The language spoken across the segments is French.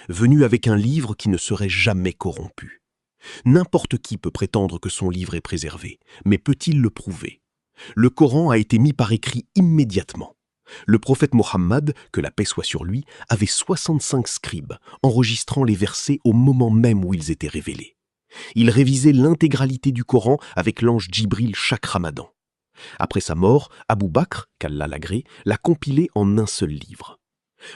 venu avec un livre qui ne serait jamais corrompu. N'importe qui peut prétendre que son livre est préservé, mais peut-il le prouver? Le Coran a été mis par écrit immédiatement. Le prophète Mohammed, que la paix soit sur lui, avait 65 scribes, enregistrant les versets au moment même où ils étaient révélés. Il révisait l'intégralité du Coran avec l'ange Djibril chaque ramadan. Après sa mort, Abou Bakr, qu'Allah l'agrée, l'a compilé en un seul livre.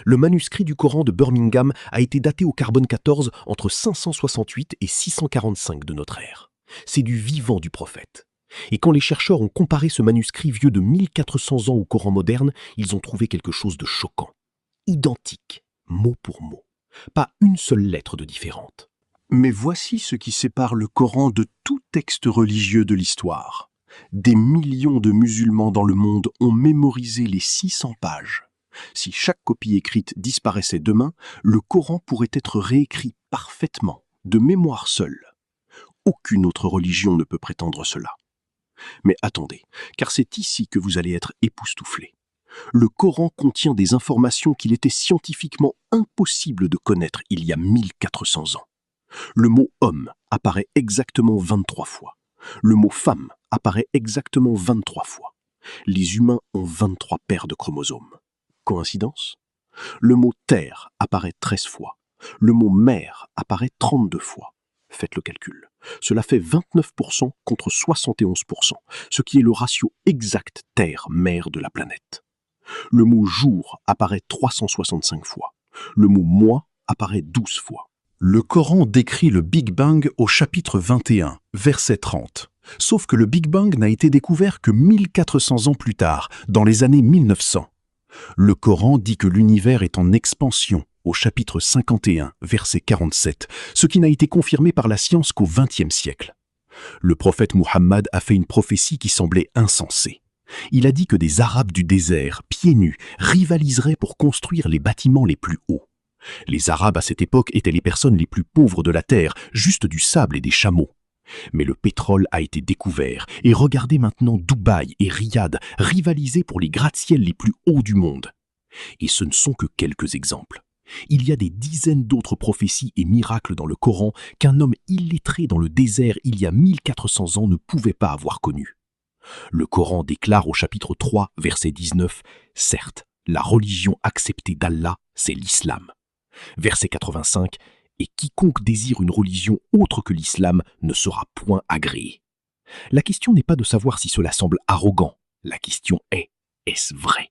Le manuscrit du Coran de Birmingham a été daté au carbone 14 entre 568 et 645 de notre ère. C'est du vivant du prophète. Et quand les chercheurs ont comparé ce manuscrit vieux de 1400 ans au Coran moderne, ils ont trouvé quelque chose de choquant. Identique, mot pour mot. Pas une seule lettre de différente. Mais voici ce qui sépare le Coran de tout texte religieux de l'histoire. Des millions de musulmans dans le monde ont mémorisé les 600 pages. Si chaque copie écrite disparaissait demain, le Coran pourrait être réécrit parfaitement, de mémoire seule. Aucune autre religion ne peut prétendre cela. Mais attendez, car c'est ici que vous allez être époustouflés. Le Coran contient des informations qu'il était scientifiquement impossible de connaître il y a 1400 ans. Le mot « homme » apparaît exactement 23 fois. Le mot « femme » apparaît exactement 23 fois. Les humains ont 23 paires de chromosomes. Coïncidence? Le mot « terre » apparaît 13 fois. Le mot « mer » apparaît 32 fois. Faites le calcul. Cela fait 29% contre 71%, ce qui est le ratio exact terre-mer de la planète. Le mot « jour » apparaît 365 fois. Le mot « mois » apparaît 12 fois. Le Coran décrit le Big Bang au chapitre 21, verset 30. Sauf que le Big Bang n'a été découvert que 1400 ans plus tard, dans les années 1900. Le Coran dit que l'univers est en expansion au chapitre 51, verset 47, ce qui n'a été confirmé par la science qu'au XXe siècle. Le prophète Muhammad a fait une prophétie qui semblait insensée. Il a dit que des Arabes du désert, pieds nus, rivaliseraient pour construire les bâtiments les plus hauts. Les Arabes à cette époque étaient les personnes les plus pauvres de la terre, juste du sable et des chameaux. Mais le pétrole a été découvert, et regardez maintenant Dubaï et Riyad rivaliser pour les gratte-ciels les plus hauts du monde. Et ce ne sont que quelques exemples. Il y a des dizaines d'autres prophéties et miracles dans le Coran qu'un homme illettré dans le désert il y a 1400 ans ne pouvait pas avoir connus. Le Coran déclare au chapitre 3, verset 19, « Certes, la religion acceptée d'Allah, c'est l'islam. » Verset 85, « Et quiconque désire une religion autre que l'islam ne sera point agréé. » La question n'est pas de savoir si cela semble arrogant. La question est, est-ce vrai?